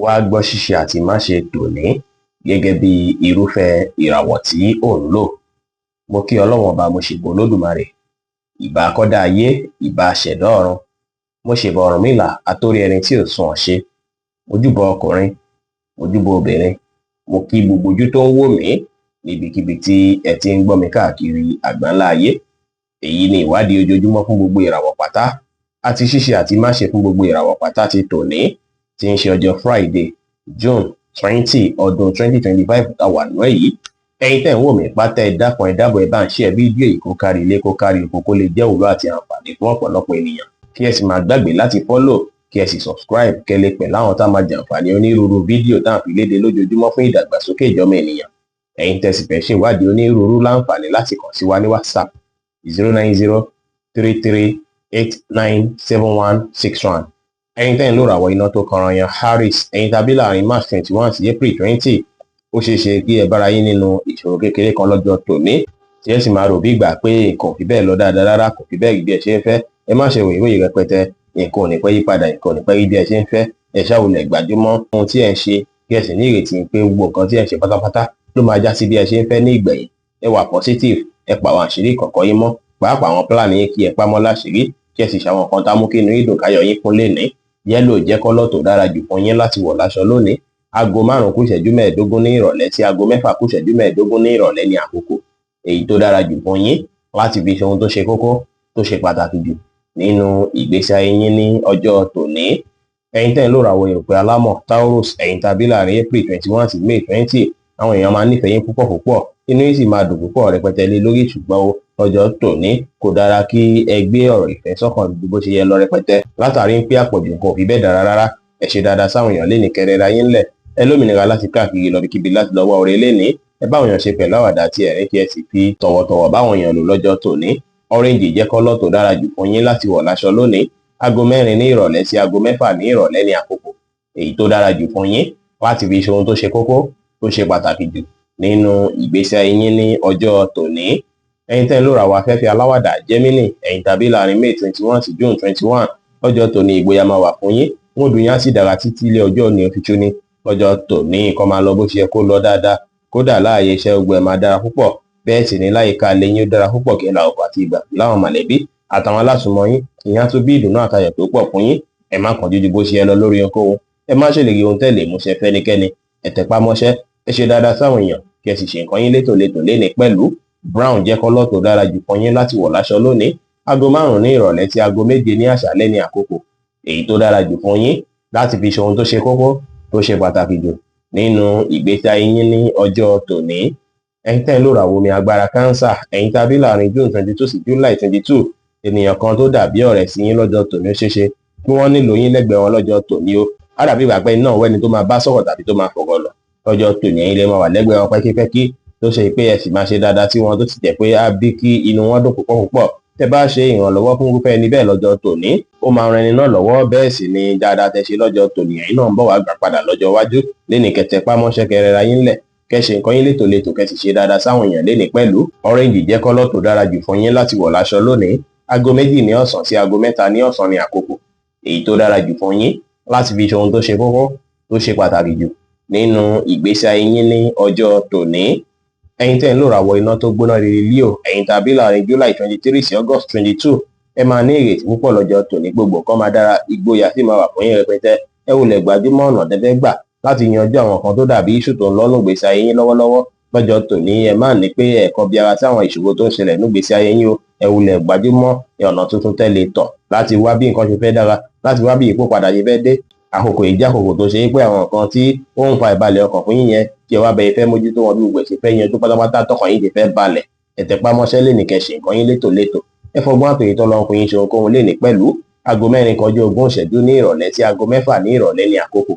wá gbọ́ ṣíṣe àti máṣe tòní gẹ́gẹ́ bí irúfẹ́ ìràwọ̀ tí ò ń lò. Mo kí Ọlọ́run ọba, mo ṣèbà Olódùmarè, ìbà akọ́dá ayé, ìbà aṣẹ̀dá ọ̀run, mo ṣèbà Ọ̀rúnmìlà atórí ẹni tí ò sùn ọ̀ṣẹ́, mo júbà ọkùnrin, mo júbà obìnrin, mo kí gbogbo ojú tó ń wò mí níbikíbi tí ẹ ti ń gbọ́ mi káàkiri àgbáńlá ayé. Èyí ni ìwádìí ojoojúmọ́ fún gbogbo ìràwọ̀ pátá àti ṣíṣe àti máṣe fún gbogbo ìràwọ̀ pátá ti tòní, tí ń ṣe ọjọ́ Friday, June 20 ọdún 2025 táwà nú èyí. Ẹ̀yin tẹ́ ń wò mí pátá, ẹ dákun ẹ dábọ̀ ẹ bá ń share fídíò yìí kó kárí ilé kó kárí oko, kó lè jẹ́ òwúrọ̀ àti àǹfààní fún ọ̀pọ̀lọpọ̀ ènìyàn. Kí ẹ sì máa gbàgbé láti follow, kí ẹ sì subscribe kẹ́lẹ́ pẹ̀lú àwọn tá máa jàǹfààní onírúurú fídíò tá à ń fi léde lójoojúmọ́ fún ìdàgbàsókè ìjọmọ ènìyàn. Ẹ̀yin tẹ́ sì fẹ́ ṣe ìwádìí onírúurú láǹfààní láti kàn sí wa ní WhatsApp 09033897161. Ẹ̀yin tẹ́ ń lò ràwọ̀ iná tó kanran yan Aries, ẹ̀yin tàbí láàrin March 21 sí April 20, ó ṣeé ṣe kí ẹ bára yín nínú ìṣòro kékeré kan lọ́jọ́ tòní, tí ẹ sì máa rò bí ìgbà pé nǹkan ò fi bẹ́ẹ̀ lọ dáadáa rárá, kò fi bẹ́ẹ̀ rí bí ẹ ṣe ń fẹ́. Ẹ má ṣe wòye rẹpẹtẹ, nǹkan ò ní pẹ́ yípadà, nǹkan ò ní pẹ́ rí bí ẹ ṣe ń fẹ́. Ẹ ṣàwùlẹ̀ gbájúmọ́ ohun tí ẹ ń ṣe, kí ẹ sì ní ìrètí pé gbogbo nǹkan tí ẹ ń ṣe pátápátá ló máa já sí bí ẹ ṣe ń fẹ́ ní ìgbẹ̀yìn. Ẹ wà positive, ẹ pa àwọn àṣírí kọ̀ọ̀kan yín mọ́, pàápàá àwọn plan yín kí ẹ pamọ́ láṣìírí, kí ẹ sì ṣàwọn nǹkan tá mú kí inú yín dùn káyọ̀ yín kún lénìí. Yẹ́lò jẹ́ kọ́lọ̀ tó dára jù fún yín láti wọ̀ láṣọ lónìí. Aago 5 kù ìṣẹ́jú 15 ní ìrọ̀lẹ́ sí aago 6 kù ìṣẹ́jú 15 ní ìrọ̀lẹ́ ní àkókò èyí tó dára jù fún yín láti fi ṣe ohun tó ṣe kókó tó ṣe pàtàkì jù nínú ìgbésí ayé yín ní ọjọ́ tòní. Ẹ̀yin tẹ́ ń lò ràwọ̀ erùpẹ̀ alámọ̀ Taurus, ẹ̀yin tàbí láàrin April 21 sí May 20, àwọn èèyàn máa nífẹ̀ẹ́ yín púpọ̀ púpọ̀, inú yín sì máa dùn púpọ̀ rẹpẹtẹ lé lórí. Ṣùgbọ́n ọjọ́ tòní kò dára kí ẹ gbé ọ̀rọ̀ ìfẹ́ sọ́kàn ju bó ṣe yẹ lọ rẹpẹtẹ, látàrí pé àpọ̀jù nǹkan ò fi bẹ́ẹ̀ dára rárá. Ẹ ṣe dáadáa sáwọn èèyàn lénìí, kẹrẹra yín lẹ̀, ẹ lómìnira láti káàkiri lọ́bikíbi láti lọ́wọ́ oore lénìí. Ẹ báwọn èèyàn ṣe pẹ̀lú àwàdà àti ẹ̀rín, kí ẹ sì fi tọ̀wọ̀tọ̀wọ̀ báwọn èèyàn lò lọ́jọ́ tòní. Orange jẹ́ kọ́lọ̀ tó dára jù fún yín láti wọ̀ láṣọ lónìí. Aago 4 ní ìrọ̀lẹ́ sí aago 6 ní ìrọ̀lẹ́ ní àkókò èyí tó dára jù fún yín láti fi ṣe ohun tó ṣe kókó tó ṣe pàtàkì jù nínú ìgbésí ayé yín ní ọjọ́ tòní. Ẹ̀yin tẹ́ ń lò ràwọ̀ afẹ́fẹ́ aláwàdà Gemini, ẹ̀yin tàbí láàrin May 21 sí June 21, ọjọ́ tòní ìgboyà máa wà fún yín. Wọ́n dùn yín á sì dára títí ilé ọjọ́ ní òfìṣú ní ọjọ́ tòní. Nǹkan máa lọ bó ṣe yẹ kó lọ dáadáa, kódà láàyè iṣẹ́ ogun ẹ̀ máa dára púpọ̀. Bẹ́ẹ̀ sì ni láyìíká ilé yín ó dára púpọ̀, kí ẹ la ọkọ̀ àti ìgbà láwọn mọ̀lẹ́bí àtàwọn alásùnmọ́ yín. Ìyẹn á tún bí ìdùnnú àtayọ̀ tó pọ̀ fún yín. Ẹ má kánjú ju bó ṣe yẹ lọ lórí ohunkóhun. Ẹ má ṣèlérí ohun tẹ́ lè múṣẹ fẹ́nikẹ́ni. Ẹ tẹpá mọ́ṣẹ́, ẹ ṣe dáadáa sáwọn èèyàn, kí ẹ sì ṣe nǹkan yín létòlétò lénìí pẹ̀lú. Brown jẹ́ kọ́lọ̀ tó dára jù fún yín láti wọ̀ láṣọ lónìí. Aago 5 ní ìrọ̀lẹ́ sí aago 7 ní àṣálẹ́ ní àkókò èyí tó dára jù fún yín láti fi ṣe ohun tó ṣe kókó tó ṣe pàtàkì jù nínú ìgbésí ayé yín ní ọjọ́ tòní. Ẹ̀yin tẹ́ ń lò ràwọ̀ omi agbára Cancer, ẹ̀yin tàbí láàrin June 22 sí July 22, ènìyàn kan tó dàbí ọ̀rẹ́ sí yín lọ́jọ́ tòní ó ṣeéṣe kí wọ́n nílò yín lẹ́gbẹ̀ẹ́ wọn lọ́jọ́ tòní o. Á dàbí ìgbà pé náà wẹ́ni tó máa bá sọ̀rọ̀ tàbí tó máa fọ̀rọ̀ lọ lọ́jọ́ tòní. Ẹ̀yin lè máa wà lẹ́gbẹ̀ẹ́ wọn pẹ́kípẹ́kí, tó ṣe pé ẹ sì máa ṣe dáadáa sí wọn, tó sì jẹ́ pé á bí kí inú wọn dùn púpọ̀ púpọ̀. Tẹ́ bá ṣe ìrànlọ́wọ́ fún irúfẹ́ ẹni bẹ́ẹ̀ lọ́jọ́ tòní, ó máa ran ẹni náà lọ́wọ́. Bẹ́ẹ̀ sì ni dáadáa tẹ́ ṣe lọ́jọ́ tòní, ẹ̀yin náà ń bọ̀ wá gbà padà lọ́jọ́ iwájú. Lénìí kẹ́ tẹpá mọ́ṣẹ́, kẹrẹra yín lẹ̀, kẹ́ ṣe nǹkan yín létòlétò, kẹ́ sì ṣe dáadáa sáwọn èèyàn lénìí pẹ̀lú. Orange jẹ́ kọ́lọ̀ tó dára jù fún yín láti wọ̀ láṣọ lónìí. Aago 2 ní ọ̀sán sí aago 3 ní ọ̀sán ní àkókò èyí tó dára jù fún yín láti fi ṣe ohun tó ṣe kókó tó ṣe pàtàkì jù nínú ìgbésí ayé yín ní ọjọ́ tòní. Ẹ̀yin tẹ́ ń lò ràwọ̀ iná tó gbóná rere Leo, ẹ̀yin tàbí láàrin July 23 sí August 22, ẹ máa ní ìrètí púpọ̀ lọ́jọ́ tòní. Gbogbo nǹkan máa dára, ìgboyà sì máa wà fún yín rẹpẹtẹ. Ẹ wulẹ̀ gbájúmọ́ ọ̀nà tẹ́fẹ́ gbà láti yanjú àwọn kan tó dàbí iṣu tó ń lọ́nù ìgbésí ayé yín lọ́wọ́lọ́wọ́ lọ́jọ́ tòní. Ẹ má ní pé ẹ̀kan bí ara sí àwọn ìṣòro tó ń ṣẹlẹ̀ ní ìgbésí ayé yín o. Ẹ wulẹ̀ gbájúmọ́ ọ̀nà tuntun tẹ́lẹ̀ tọ̀ láti wá bí nǹkan ṣe fẹ́ dára, láti wá bí ipò padà ṣe fẹ́ dé. Àkókò ìjà àkókò tó ṣe pé àwọn nǹkan tí ó ń fa ìbalẹ̀ ọkàn fún yín yẹn, kí ẹ wá bẹ ìfẹ́ mójútó wọn bí gbogbo ẹ̀ ṣe fẹ́ yanjú pátápátá, tọkàn yín ti fẹ́ balẹ̀. Ẹ tẹpá mọ́ṣẹ́ lénìí, kẹ́ ṣe nǹkan yín létòlétò. Ẹ fọgbọ́n àtòyè tó lọ́n fún yín ṣe ohunkóhun lénìí pẹ̀lú. Aago 4 kọjá 20 ìṣẹ́jú ní ìrọ̀lẹ́ sí aago 6 ní ìrọ̀lẹ́ ní àkókò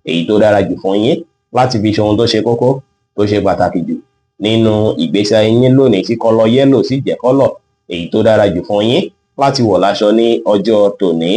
èyí tó dára jù fún yín láti fi ṣe ohun tó ṣe kókó tó ṣe pàtàkì jù nínú ìgbésí ayé yín lónìí, tí kọ́lọ̀ yẹ́lò sì jẹ́ kọ́lọ̀ èyí tó dára jù fún yín láti wọ̀ láṣọ ní ọjọ́ tòní.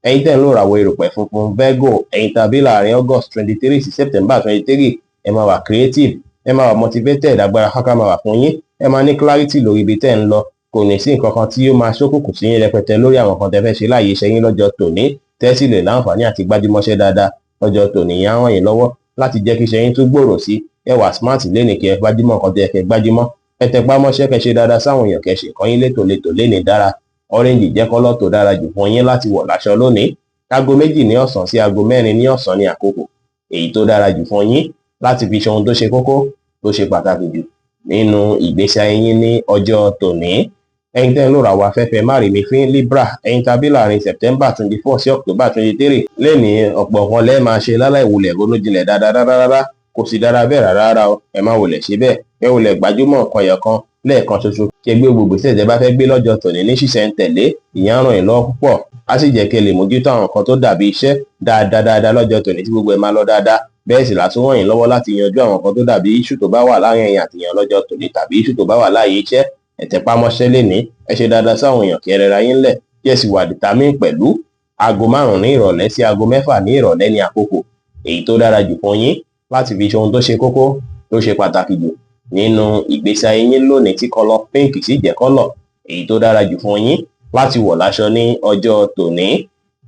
Ẹ̀yin tẹ́ ń lò ràwọ̀ erùpẹ̀ funfun Virgo, ẹ̀yin tàbí láàrin August 23 sí September 23, ẹ máa wà creative, ẹ máa wà motivated, agbára káká máa wà fún yín. Ẹ máa ní clarity lórí ibi tẹ́ ń lọ. Kò ní sí nǹkan kan tí ó máa ṣókùnkùn sí yín rẹpẹtẹ lórí àwọn kan tẹ́ fẹ́ ṣe láàyè iṣẹ́ yín lọ́jọ́ tòní. Tẹ́ sì lè láǹfààní àti gbájúmọ́ṣẹ́ dáadáa lọ́jọ́ tòní á ràn yín lọ́wọ́ láti jẹ́ kí iṣẹ́ yín tún gbòòrò sí. Ẹ wà smart lénìí kí ẹ gbájúmọ́ nǹkan tó yẹ kẹ́ gbájúmọ́. Ẹ tẹpá mọ́ṣẹ́ kẹ́ ṣe dáadáa sáwọn èèyàn kẹ́ ṣe nǹkan yín létòlétò lénìí dára. Orange jẹ́ kọ́lọ̀ tó dára jù fún yín láti wọ̀ láṣọ lónìí. Aago 2 ní ọ̀sán sí aago 4 ní ọ̀sán ní àkókò èyí tó dára jù fún yín láti fi ṣe ohun tó ṣe kókó tó ṣe pàtàkì jù nínú ìgbésí ayé yín ní ọjọ́ tòní. Ẹ̀yin tẹ́ ń lò ràwọ̀ afẹ́fẹ́ má rí mi fín Libra, ẹ̀yin tàbí láàrin September 24 sí October 23 lẹ́ni ọ̀pọ̀ nǹkan lẹ́ẹ̀ máa ṣe láláì wulẹ̀ ronú jinlẹ̀ dáadáa kò sì dára bẹ́ẹ̀ rárá o. Ẹ má wulẹ̀ ṣe bẹ́ẹ̀, ẹ wulẹ̀ gbajúmọ̀ nǹkan ẹ̀yọ̀kan lẹ́ẹ̀kan ṣoṣo kí ẹ gbé gbogbo ìgbésẹ̀ tẹ́ bá fẹ́ gbé lọ́jọ́ tòní ní ṣísẹ̀ntẹ̀lé. Ìyẹn á ràn yín lọ́wọ́ púpọ̀, á sì jẹ́ kí ẹ lè mójútó àwọn nǹkan tó dàbí iṣẹ́ dáadáa lọ́jọ́ tòní tí gbogbo ẹ máa lọ dáadáa. Bẹ́ẹ̀ sì látún ràn yín lọ́wọ́ láti yanjú àwọn nǹkan tó dàbí iṣu tó bá wà láàrin ẹ̀yin àtìyàn lọ́jọ́ tòní tàbí iṣu tó bá wà láàyè iṣẹ́. Ẹ tẹpá mọ́ṣẹ́ lénìí, ẹ ṣe dáadáa sáwọn èèyàn kí ẹ rẹra yín lẹ̀ kí ẹ sì wà determine pẹ̀lú. Aago 5 ní ìrọ̀lẹ́ sí aago 6 ní ìrọ̀lẹ́ ní àkókò èyí tó dára jù fún yín láti fi ṣe ohun tó ṣe kókó tó ṣe pàtàkì jù nínú ìgbésí ayé yín lónìí tí kọ́lọ̀ pink sì jẹ́ kọ́lọ̀ èyí tó dára jù fún yín láti wọ̀ láṣọ ní ọjọ́ tòní.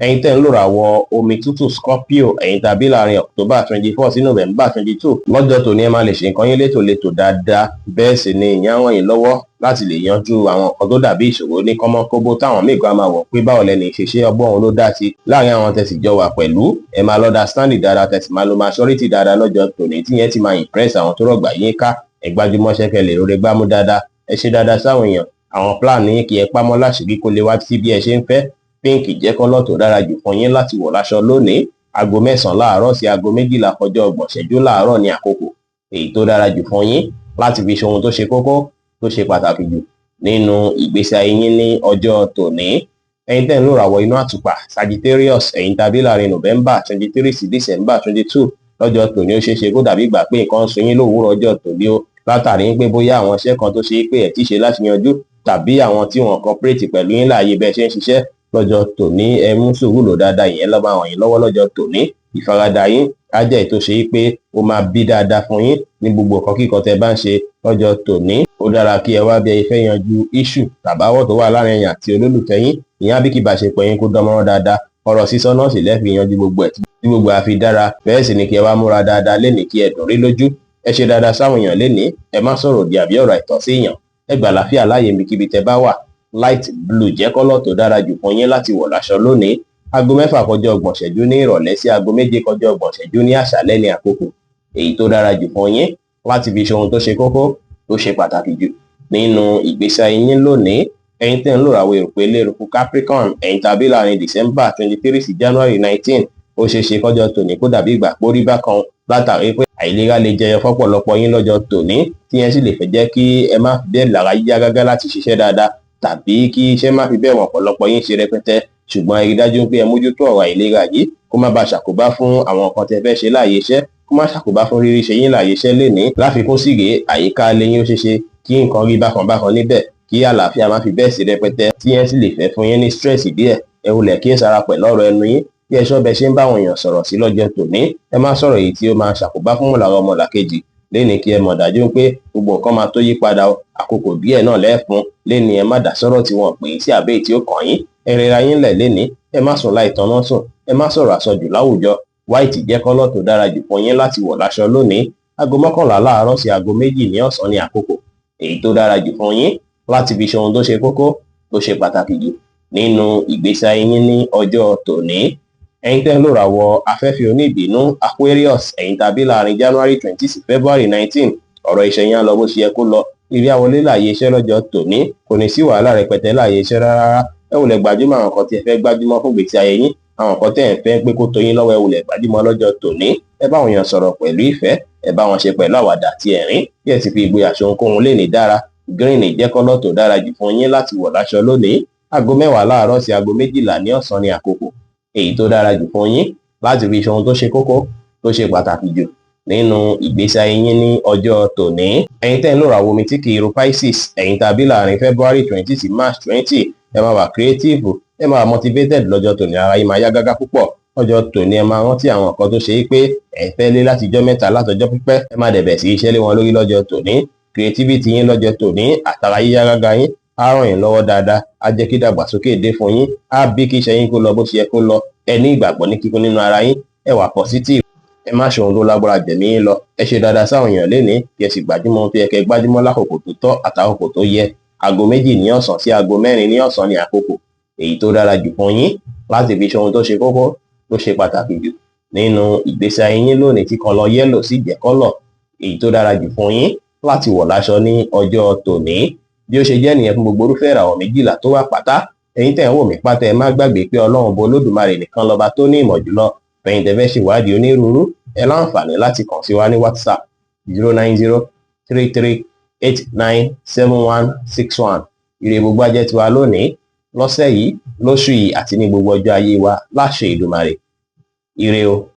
Ẹ̀yin tẹ́ ń lò ràwọ̀ omi tútù Scorpio, ẹ̀yin tàbí láàrin October 24 sí November 22 lọ́jọ́ tòní ẹ máa lè ṣe nǹkan yín létòlétò dáadáa. Bẹ́ẹ̀ sì ni ìyẹn á ràn yín lọ́wọ́ láti lè yanjú àwọn nǹkan tó dàbí ìṣòro ní kọ́mọ́kóbó táwọn míì kan máa wọ̀ pé báwo lẹ́ni ṣe ọgbọ́n òun ló dá sí. Láàrin àwọn tẹ̀sí jọ wà pẹ̀lú ẹ máa lọ́dà standing dáadáa tẹ̀sí máa lo maturity dáadáa lọ́jọ́ tòní tí yẹn ti máa impress àwọn tó rọ̀gbà yín ká. Ẹ gbájúmọ́ṣẹ́ kẹ́ lè rore gbámú dáadáa, ẹ ṣe dáadáa sáwọn èèyàn. Àwọn plan yín kí ẹ pamọ́ láṣìírí kó lè wá sí bí ẹ ṣe ń fẹ́. Pink jẹ́ kọ́lọ̀ tó dára jù fún yín láti wọ̀ láṣọ lónìí. Aago 9 láàárọ̀ sí aago 12 kọjá 30 ìṣẹ́jú láàárọ̀ ní àkókò èyí tó dára jù fún yín láti fi ṣe ohun tó ṣe kókó tó ṣe pàtàkì jù nínú ìgbésí ayé yín ní ọjọ́ tòní. Ẹ̀yin tẹ́ ń lò ràwọ̀ inú àtùpà Sagittarius, ẹ̀yin tàbí láàrin November 23 sí December 22 lọ́jọ́ tòní ó ṣeéṣe kó dàbí ìgbà pé nǹkan ń sun yín lówùúrọ̀ ọjọ́ tòní o látàrí pé bóyá àwọn iṣẹ́ kan tó ṣe pé ẹ̀ tí ṣe láti yanjú tàbí àwọn tí wọ́n cooperate pẹ̀lú yín láàyè bẹ́ẹ̀ ṣe ń ṣiṣẹ́ lọ́jọ́ tòní. Ẹ mú sùúrù lò dáadáa, ìyẹn ló máa ràn yín lọ́wọ́ lọ́jọ́ tòní. Ìfaradà yín á jẹ́ ètò ṣe pé ó máa bí dáadáa fún yín ní gbogbo nǹkan kíkan tẹ́ bá ń ṣe lọ́jọ́ tòní. Ó dára kí ẹ wá bí ẹ fẹ́ yanjú issue tàbáwọ̀ tó wà láàrin ẹ̀yin àti olólùfẹ́ yín. Ìyẹn á bí kí ìbáṣepọ̀ yín kó dánmọ́rán dáadáa. Ọ̀rọ̀ sísọ náà sì lẹ́ẹ̀fi yanjú gbogbo ẹ̀ tí gbogbo àfi dára. Bẹ́ẹ̀ sì ni kí ẹ wá múra dáadáa lénìí kí ẹ dùn rí lójú. Ẹ ṣe dáadáa sáwọn èèyàn lénìí, ẹ má sọ̀rọ̀ òdì àbí ọ̀rọ̀ àìtọ́ sí èèyàn. Ẹ gbà láfíà láàyè ibikíbi tẹ́ bá wà. Light blue jẹ́ kọ́lọ̀ tó dára jù fún yín láti wọ̀ láṣọ lónìí. Aago 6 kọjá 30 ìṣẹ́jú ní ìrọ̀lẹ́ sí aago 7 kọjá 30 ìṣẹ́jú ní àṣálẹ́ ní àkókò èyí tó dára jù fún yín láti fi ṣe ohun tó ṣe kókó tó ṣe pàtàkì jù nínú ìgbésí ayé yín lónìí. Ẹ̀yin tẹ́ ń lò ràwọ̀ èrùpẹ̀ eléruku Capricorn, ẹ̀yin tàbí láàrin December 23 sí January 19 ó ṣeéṣe kọjọ́ tòní kó dàbí ìgbà pórí bákan látàrí pé àìlera lè jẹyọ fọ́pọ̀lọpọ̀ yín lọ́jọ́ tòní tí yẹn sì lè fẹ́ jẹ́ kí ẹ má fi bẹ́ẹ̀ lára yíyá gágá láti ṣiṣẹ́ dáadáa tàbí kí iṣẹ́ má fi bẹ́ẹ̀ wọ̀n ọ̀pọ̀lọpọ̀ yín ṣe rẹpẹtẹ. Ṣùgbọ́n ẹ rí dájú pé ẹ mójútó ọ̀rọ̀ àìlera yìí kó má bàa ṣàkóbá fún àwọn nǹkan tẹ́ fẹ́ ṣe láàyè iṣẹ́, kó má ṣàkóbá fún rírí ṣe yín láàyè iṣẹ́ lénìí. Láfikún sí rèé àyíká ilé yín ó ṣeéṣe kí nǹkan rí bákan níbẹ̀ kí àlàáfíà má fi bẹ́ẹ̀ sí rẹpẹtẹ tí yẹn sì lè fẹ́ fún yín ní stress díẹ̀. Ẹ wulẹ̀ kí ẹ sara pẹ̀lú ọ̀rọ̀ ẹnu yín bí ẹ ṣọ́ bẹ ṣe ń bá àwọn èèyàn sọ̀rọ̀ sí lọ́jọ́ tòní. Ẹ má sọ̀rọ̀ èyí tí ó máa ṣàkóbá fún mọ̀lára ọmọlàkejì lénìí kí ẹ mọ̀ dájú pé gbogbo nǹkan máa tó yí padà àkókò díẹ̀ náà lẹ́ẹ̀fún lénìí. Ẹ má dá sọ̀rọ̀ tí wọ́n pè é sí àbẹ́ tí ó kàn yín. Ẹ rẹra yín lẹ̀ lénìí, ẹ má sùn láì tanná sùn, ẹ má sọ̀rọ̀ àsọjù láwùjọ. White jẹ́ kọ́lọ̀ tó dára jù fún yín láti wọ̀ láṣọ lónìí. Aago 11 láàárọ̀ sí aago 2 ní ọ̀sán ní àkókò èyí tó dára jù fún yín láti fi ṣe ohun tó ṣe kókó tó ṣe pàtàkì jù nínú ìgbésí ayé yín ní ọjọ́ tòní. Ẹ̀yin tẹ́ ń lò ràwọ̀ afẹ́fẹ́ oníbínú Aquarius, ẹ̀yin tàbí láàrin January 20 sí February 19 ọ̀rọ̀ iṣẹ́ yín á lọ bó ṣe yẹ kó lọ. Ìrí àwọlé láàyè iṣẹ́ lọ́jọ́ tòní kò ní sí wàhálà rẹpẹtẹ láàyè iṣẹ́ rárá. Ẹ wulẹ̀ gbajúmọ̀ àwọn nǹkan tí ẹ fẹ́ gbajúmọ̀ fún ìgbésí ayé yín, àwọn nǹkan tẹ́ ẹ fẹ́ pé kó tó yín lọ́wọ́ ẹ wulẹ̀ gbajúmọ̀ lọ́jọ́ tòní. Ẹ bá àwọn èèyàn sọ̀rọ̀ pẹ̀lú ìfẹ́, ẹ bá wọn ṣe pẹ̀lú àwàdà àti ẹ̀rín kí ẹ sì fi ìgboyà ṣe ohunkóhun lénìí dára. Green jẹ́ kọ́lọ̀ tó dára jù fún yín láti wọ̀ láṣọ lónìí. Aago 10 láàárọ̀ sí aago 12 ní ọ̀sán ní àkókò èyí tó dára jù fún yín láti fi ṣe ohun tó ṣe kókó tó ṣe pàtàkì jù nínú ìgbésí ayé yín ní ọjọ́ tòní. Ẹ̀yin tẹ́ ń lò ràwọ̀ omi tí kì í ru Pisces, ẹ̀yin tàbí láàrin February 20 sí March 20 ẹ máa wà creative, ẹ máa wà motivated lọ́jọ́ tòní. Ara yín máa yá gágá púpọ̀ lọ́jọ́ tòní. Ẹ máa rántí àwọn nǹkan tó ṣe é pé ẹ fẹ́ lé láti ọjọ́ mẹ́ta látọjọ́ pípẹ́. Ẹ má dẹ̀bẹ̀ sí iṣẹ́ lé wọn lórí lọ́jọ́ tòní. Creativity yín lọ́jọ́ tòní àtàrà yíyá gágá yín á ràn yín lọ́wọ́ dáadáa, á jẹ́ kí dàgbàsókè dé fún yín, á bí kí iṣẹ́ yín kó lọ bó ṣe yẹ kó lọ. Ẹ ní ìgbàgbọ́ ní kíkún nínú ara yín, ẹ wà positive, ẹ má ṣe ohun tó lágbára jẹ̀mí yín lọ, ẹ ṣe dáadáa sáwọn èèyàn lénìí kí ẹ sì gbájúmọ́ ohun tó yẹ kẹ́ gbájúmọ́ lákòókò tó tọ́ àtàkókò tó yẹ. Aago 2 ní ọ̀sán sí aago 4 ní ọ̀sán ní àkókò èyí tó dára jù fún yín láti fi ṣe ohun tó ṣe kókó tó ṣe pàtàkì jù nínú ìgbésí ayé yín lónìí, tí kọ́lọ̀ yẹ́lò sì jẹ́ kọ́lọ̀ èyí tó dára jù fún yín láti wọ̀ láṣọ ní ọjọ́ tòní. Bí ó ṣe jẹ́ nìyẹn fún gbogbo irúfẹ́ ìràwọ̀ 12 tó wà pátá. Ẹ̀yin tẹ́ ń wò mí pátá, ẹ má gbàgbé pé Ọlọ́run bo Olódùmarè nìkan lọ́ba tó ní ìmọ̀ jùlọ. Fẹ̀yìn tẹ́ fẹ́ ṣèwádìí onírúurú, ẹ láǹfààní láti kàn sí wa ní WhatsApp 09033897161. Ire gbogbo ajẹ́ tiwa lónìí, lọ́sẹ̀ yìí, lóṣù yìí àti ní gbogbo ọjọ́ ayé wa láṣẹ Èdùmàrè. Ire o.